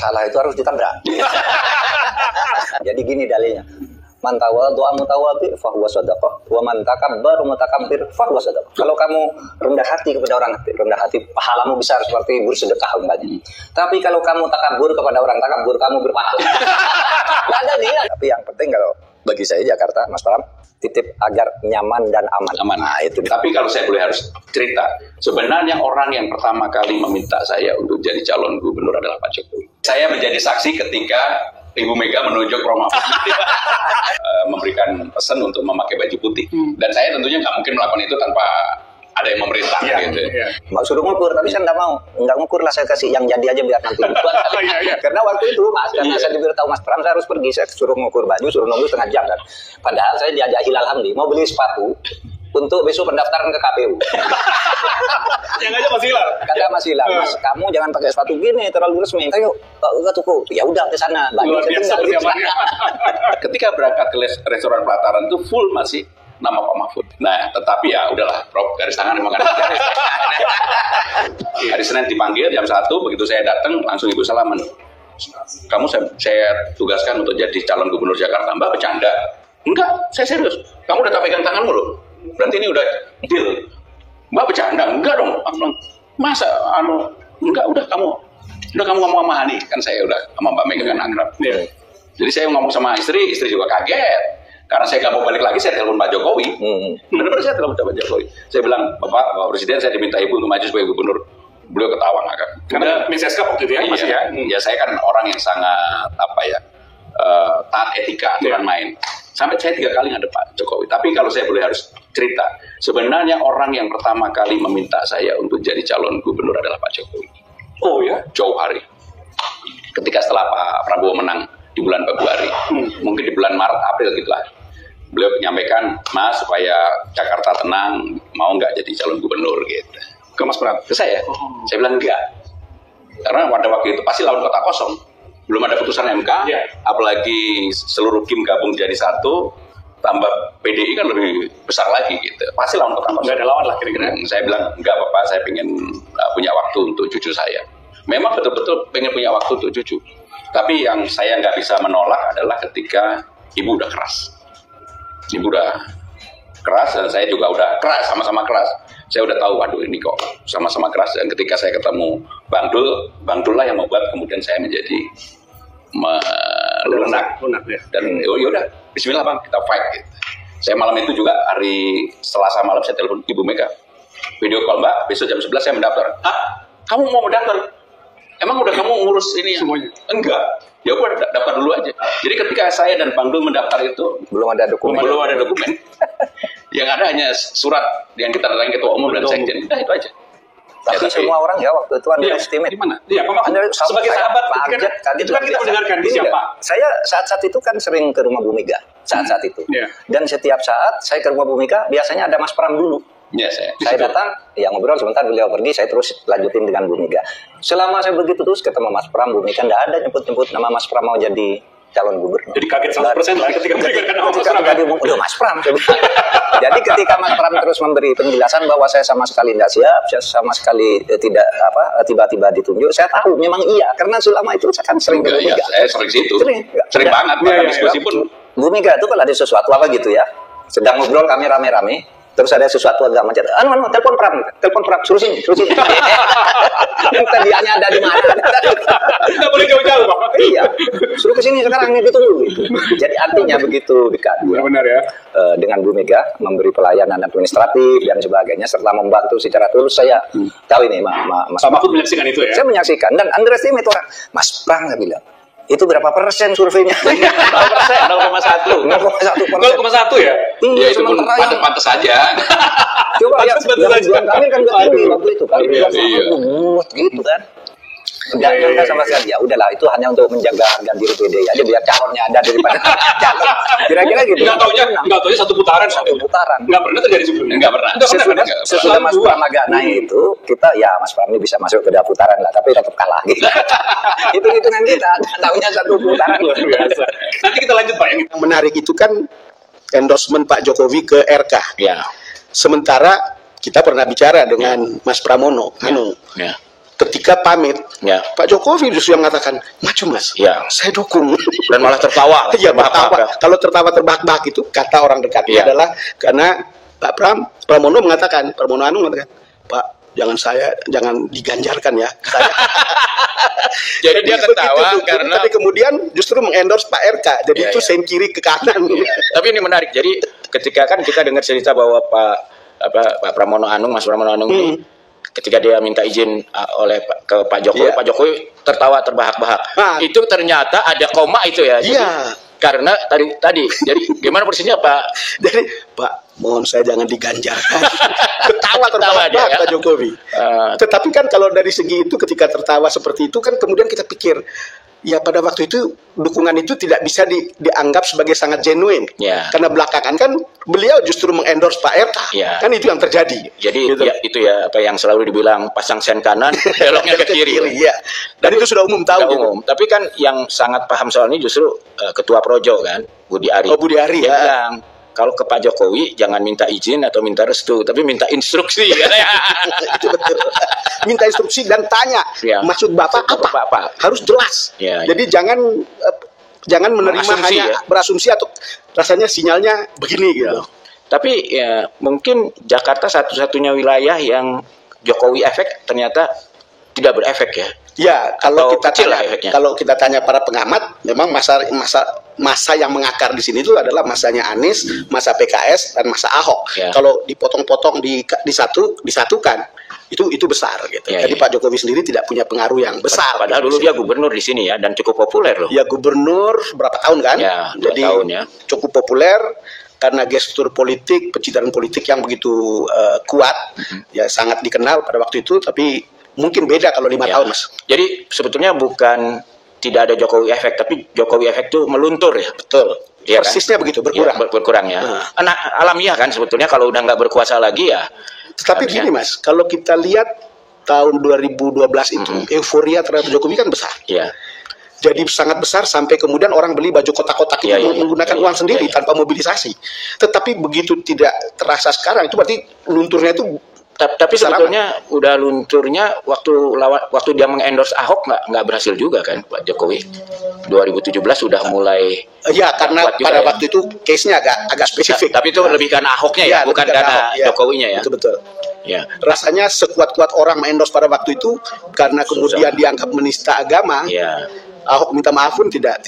Salah itu harus ditabrak. Jadi gini dalilnya. Man tawadhu'a mutawadhi' fa huwa shadaqah wa man takabbar mutakabbir fa huwa shadaqah. Kalau kamu rendah hati kepada orang, rendah hati, pahalamu besar seperti bersedekah umpamanya. Tapi kalau kamu takabur kepada orang, takabur kamu berpahala. Enggak ada nih. Tapi yang penting kalau bagi saya Jakarta, Mas Pram, titip agar nyaman dan aman. Nah, itu. Tapi kalau saya boleh harus cerita, sebenarnya orang yang pertama kali meminta saya untuk jadi calon gubernur adalah Pak Jokowi. Saya menjadi saksi ketika Ibu Mega menunjuk Roma memberikan pesan untuk memakai baju putih. Dan saya tentunya nggak mungkin melakukan itu tanpa ada yang memerintah gitu. Mau suruh ngukur, tapi saya nggak ngukur lah, saya kasih yang jadi aja biar nanti. Karena waktu itu Mas, karena saya diberitahu Mas Pram saya harus pergi, saya suruh ngukur baju, suruh nunggu setengah jam kan. Padahal saya diajak Hilal Hamdi mau beli sepatu untuk besok pendaftaran ke KPU. Yang aja Mas Hilal. Kata Mas Hilal, Mas kamu jangan pakai sepatu gini terlalu resmi. Ayo ke toko. Ya udah ke sana. Luar biasa persiapannya. Ketika berangkat ke restoran pelataran itu full masih nama Pak Mahfud. Nah, tetapi ya udahlah, Prof, garis tangan memang garis tangan. Hari Senin dipanggil jam 1, begitu saya datang langsung Ibu salaman. Kamu saya tugaskan untuk jadi calon gubernur Jakarta. Mbak bercanda. Enggak, saya serius. Kamu udah tak pegang tanganmu loh. Berarti ini udah deal. Mbak bercanda. Enggak dong. Masa enggak, udah kamu ngomong sama Hani. Kan saya udah sama Mbak Mega kan akrab. Jadi saya ngomong sama istri juga kaget. Karena saya nggak mau balik lagi, saya telepon Pak Jokowi. Benar-benar saya telepon Pak Jokowi. Saya bilang, Bapak Presiden, saya diminta Ibu untuk maju sebagai gubernur. Beliau ketawa ngakak. Karena Menseska waktu itu ya, Mas ya. Ya saya kan orang yang sangat taat etika, aturan main. Sampai saya 3 kali ngadep Pak Jokowi. Tapi kalau saya boleh harus cerita, sebenarnya orang yang pertama kali meminta saya untuk jadi calon gubernur adalah Pak Jokowi. Oh ya? Jauh hari. Ketika setelah Pak Prabowo menang di bulan Februari, mungkin di bulan Maret, April gitulah. Beliau menyampaikan, Mas, supaya Jakarta tenang, mau nggak jadi calon gubernur gitu. Ke Mas Pram? Ke saya. Saya bilang enggak. Karena pada waktu itu pasti lawan kota kosong. Belum ada putusan MK, apalagi seluruh Kim gabung jadi satu, tambah PDI kan lebih besar lagi gitu. Pasti lawan kota kosong. Nggak ada lawan lah kira-kira. Saya bilang, enggak Bapak, saya pengen punya waktu untuk cucu saya. Memang betul-betul pengen punya waktu untuk cucu. Tapi yang saya nggak bisa menolak adalah ketika Ibu udah keras. Ibu udah keras dan saya juga udah keras, sama-sama keras. Saya udah tahu, waduh ini kok sama-sama keras. Dan ketika saya ketemu Bang Dul lah yang membuat kemudian saya menjadi lunak. Ya. Dan yaudah, bismillah Bang, kita fight gitu. Saya malam itu juga, hari Selasa malam saya telepon Ibu Mega. Video call, Mbak, besok jam 11 saya mendaftar. Hah? Kamu mau mendaftar? Emang udah kamu ngurus ini semuanya? Enggak. Ya udah daftar dulu aja. Jadi ketika saya dan Bang Dul mendaftar itu belum ada dokumen. Yang ada hanya surat yang kita datangin ketua umum dan sekjen. Udah itu aja. Tapi semua orang ya waktu itu underestimate. Di mana? Iya, Pak Mahfud. Sebagai sahabat itu kan kita mendengarkan di siapa? Saya saat itu kan sering ke rumah Bu Mega saat itu. Dan setiap saat saya ke rumah Bu Mega biasanya ada Mas Pram dulu. Ya, saya datang, ya ngobrol sebentar, beliau pergi, saya terus lanjutin dengan Bu Mega. Selama saya begitu terus ketemu Mas Pram, Bu Mega nggak ada nyebut-nyebut nama Mas Pram mau jadi calon gubernur. Jadi kaget 100% lah ketika mendengarkan nama Mas Pram. Udah Mas Pram. Jadi ketika Mas Pram terus memberi penjelasan bahwa saya sama sekali tidak siap, saya sama sekali tidak tiba-tiba ditunjuk, saya tahu memang iya, karena selama itu saya kan sering ke Bu Mega. Saya sering situ. Sering banget. Diskusi pun. Bu Mega itu kalau ada sesuatu apa gitu ya, sedang ngobrol kami rame-rame. Terus ada sesuatu agak macet. Telepon Pram, suruh sini. Tadinya ada di mana? Nggak boleh jauh-jauh, Pak. Iya, suruh ke sini sekarang ditunggu. Gitu. Jadi artinya begitu dekat. Benar ya. Dengan Bu Mega memberi pelayanan administratif dan sebagainya serta membantu secara tulus. Saya tahu ini, Mas Mahfud menyaksikan itu ya. Saya menyaksikan dan underestimate orang. Mas Pram nggak bilang. Itu berapa persen surveinya? 0%, 0,1 ya? Iya, itu pun pantas saja. Coba ya, kami kan nggak tahu waktu itu. Kami bilang gitu kan. Nggak nyangka sama sekali. Ya udahlah, itu hanya untuk menjaga harga diri PDI aja biar calonnya ada daripada calon. Kira-kira gitu. Nggak taunya satu putaran. Nggak pernah terjadi sebelumnya. Nggak pernah. Sesudah Mas Pram agak naik itu, kita ya Mas Pram ini bisa masuk ke 2 putaran lah, tapi tetap kalah gitu. Hitung-hitungan kita, tahunya 1 putaran. Luar biasa. Nanti kita lanjut Pak. Yang menarik itu kan endorsement Pak Jokowi ke RK. Ya. Sementara kita pernah bicara dengan Mas Pramono. Ketika ketika pamit, Ya. Pak Jokowi justru yang mengatakan, maju Mas, Ya. saya dukung. Dan malah tertawa. Iya, tertawa. Bahak-bahak. Kalau tertawa terbahak-bahak itu kata orang dekatnya Iya. adalah karena Pak Pramono mengatakan, Pramono Anung mengatakan, Pak, jangan diganjarkan ya. Saya. Jadi dia ketawa begitu, karena tapi kemudian justru mengendorse Pak RK. Jadi Iya, itu iya. sen kiri ke kanan. Tapi ini menarik. Jadi ketika kan kita dengar cerita bahwa Pak Pramono Anung, Mas Pramono Anung ini ketika dia minta izin ke Pak Jokowi, Iya. Pak Jokowi tertawa terbahak-bahak. Nah. Itu ternyata ada koma itu ya. Jadi, Iya. karena tadi jadi gimana persisnya Pak? Jadi Pak, mohon saya jangan diganjarkan. Ketawa Ketawa terbahak-bahak dia, ya. Pak Jokowi. Tetapi kan kalau dari segi itu ketika tertawa seperti itu kan kemudian kita pikir ya pada waktu itu dukungan itu tidak bisa dianggap sebagai sangat genuine. Ya. Karena belakangan kan beliau justru mengendorse Pak RK. Ya. Kan itu yang terjadi. Jadi Gitu. ya, itu ya apa yang selalu dibilang pasang sen kanan, beloknya ke kiri. Iya. Dan itu sudah umum tahu. Sudah gitu. umum. Tapi kan yang sangat paham soal ini justru Ketua Projo kan, Budi Ari. Oh, Budi Ari, Dia ya. bilang kalau ke Pak Jokowi jangan minta izin atau minta restu, tapi minta instruksi. Itu betul. Minta instruksi dan tanya Ya. maksud Bapak Maksud apa? Bapak. Harus jelas. Ya, Jadi jangan menerima Asumsi, hanya ya. berasumsi atau rasanya sinyalnya begini gitu. Tapi ya mungkin Jakarta satu-satunya wilayah yang Jokowi efek ternyata tidak berefek ya. Ya, kalau Atau kita kecil tanya, lah efeknya. kalau kita tanya para pengamat, memang masa yang mengakar di sini itu adalah masanya Anies, masa PKS dan masa Ahok. Ya. Kalau dipotong-potong disatukan, itu besar gitu. Ya, Jadi ya. Pak Jokowi sendiri tidak punya pengaruh yang besar. Padahal dulu dia gubernur di sini ya dan cukup populer loh. Ya gubernur berapa tahun kan? Ya, 2 Jadi tahun ya. cukup populer karena gestur politik, pencitraan politik yang begitu kuat, ya sangat dikenal pada waktu itu. Tapi mungkin beda kalau 5 Ya. tahun Mas. Jadi sebetulnya bukan tidak ada Jokowi efek, tapi Jokowi efek itu meluntur ya. Betul. Iya kan? Persisnya begitu berkurang. Ya, berkurang ya. Nah. Alamiah kan sebetulnya kalau udah nggak berkuasa lagi ya. Tetapi harusnya- gini Mas, kalau kita lihat tahun 2012 itu euforia terhadap Jokowi kan besar. Iya. Jadi sangat besar sampai kemudian orang beli baju kotak-kotak itu Iya, iya, menggunakan iya, uang sendiri iya. tanpa mobilisasi. Tetapi begitu tidak terasa sekarang itu berarti lunturnya itu Tapi besar sebetulnya udah lunturnya waktu dia mengendorse Ahok nggak berhasil juga kan Pak Jokowi. 2017 sudah mulai. ya karena Kuat juga pada ya. waktu itu case-nya agak spesifik. Tapi itu lebih karena Ahoknya ya, bukan lebih karena Ahok, ya. Jokowinya ya. Itu betul. Ya. Rasanya sekuat-kuat orang mengendorse pada waktu itu karena kemudian dianggap menista agama. Ya. Ahok minta maaf pun tidak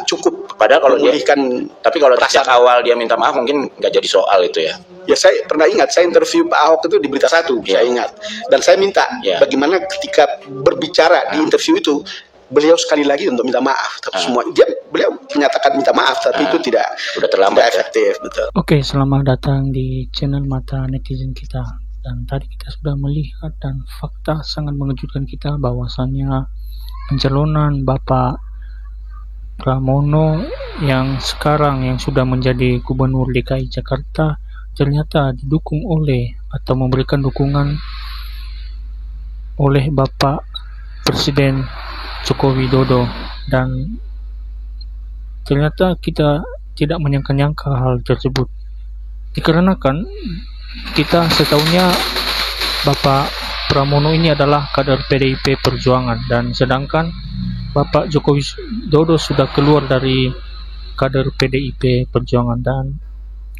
cukup. Padahal kalau dia, memulihkan tapi kalau perasaan. sejak awal dia minta maaf mungkin nggak jadi soal itu ya. Ya saya pernah ingat, saya interview Pak Ahok itu di Berita Satu, Ya. saya ingat. Dan saya minta Ya. bagaimana ketika berbicara di interview itu, beliau sekali lagi untuk minta maaf. Tapi beliau menyatakan minta maaf, tapi itu tidak Udah terlambat tidak ya. efektif, betul. Oke, selamat datang di channel Mata Netizen kita. Dan tadi kita sudah melihat dan fakta sangat mengejutkan kita bahwasannya pencalonan Bapak Pramono yang sekarang yang sudah menjadi Gubernur DKI Jakarta ternyata didukung oleh atau memberikan dukungan oleh Bapak Presiden Joko Widodo, dan ternyata kita tidak menyangka-nyangka hal tersebut dikarenakan kita setahunya Bapak Pramono ini adalah kader PDIP Perjuangan, dan sedangkan Bapak Joko Widodo sudah keluar dari kader PDIP Perjuangan, dan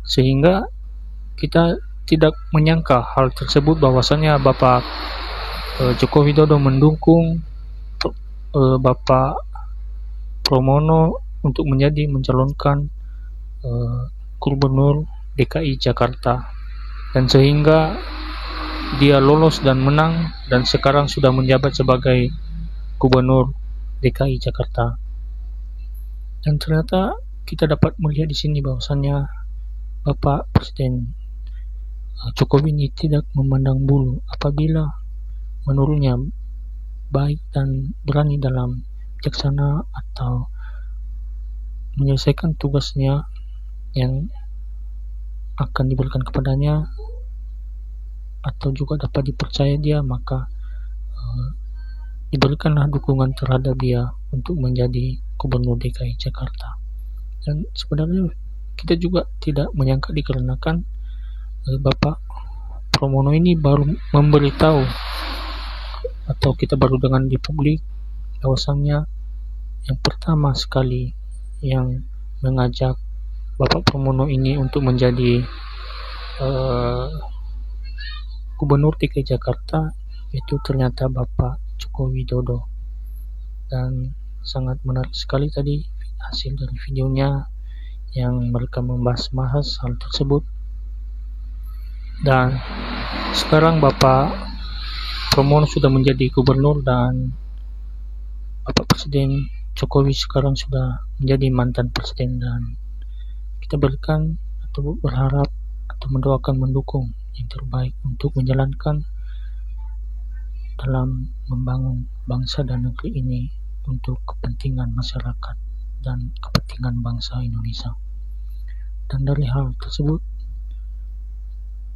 sehingga kita tidak menyangka hal tersebut bahwasanya Bapak Joko Widodo mendukung Bapak Pramono untuk mencalonkan Gubernur DKI Jakarta, dan sehingga dia lolos dan menang dan sekarang sudah menjabat sebagai Gubernur DKI Jakarta. Dan ternyata kita dapat melihat di sini bahwasannya Bapak Presiden Jokowi ini tidak memandang bulu apabila menurutnya baik dan berani dalam bijaksana atau menyelesaikan tugasnya yang akan diberikan kepadanya atau juga dapat dipercaya dia, maka diberikanlah dukungan terhadap dia untuk menjadi Gubernur DKI Jakarta. Dan sebenarnya kita juga tidak menyangka dikarenakan Bapak Pramono ini baru memberitahu atau kita baru dengar di publik bahwasannya yang pertama sekali yang mengajak Bapak Pramono ini untuk menjadi Gubernur DKI Jakarta itu ternyata Bapak Joko Widodo. Dan sangat menarik sekali tadi hasil dari videonya yang mereka membahas hal tersebut. Dan sekarang Bapak Pramono sudah menjadi gubernur dan Bapak Presiden Jokowi sekarang sudah menjadi mantan presiden, dan kita berikan atau berharap atau mendoakan mendukung yang terbaik untuk menjalankan dalam membangun bangsa dan negeri ini untuk kepentingan masyarakat dan kepentingan bangsa Indonesia. Dan dari hal tersebut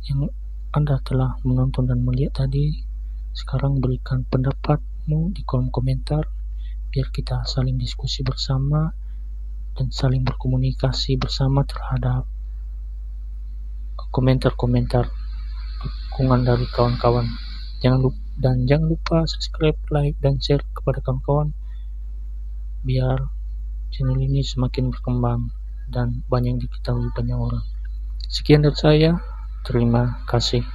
yang Anda telah menonton dan melihat tadi, sekarang berikan pendapatmu di kolom komentar biar kita saling diskusi bersama dan saling berkomunikasi bersama terhadap komentar-komentar dukungan dari kawan-kawan. Jangan lupa subscribe, like, dan share kepada kawan-kawan biar channel ini semakin berkembang dan banyak diketahui banyak orang. Sekian dari saya, terima kasih.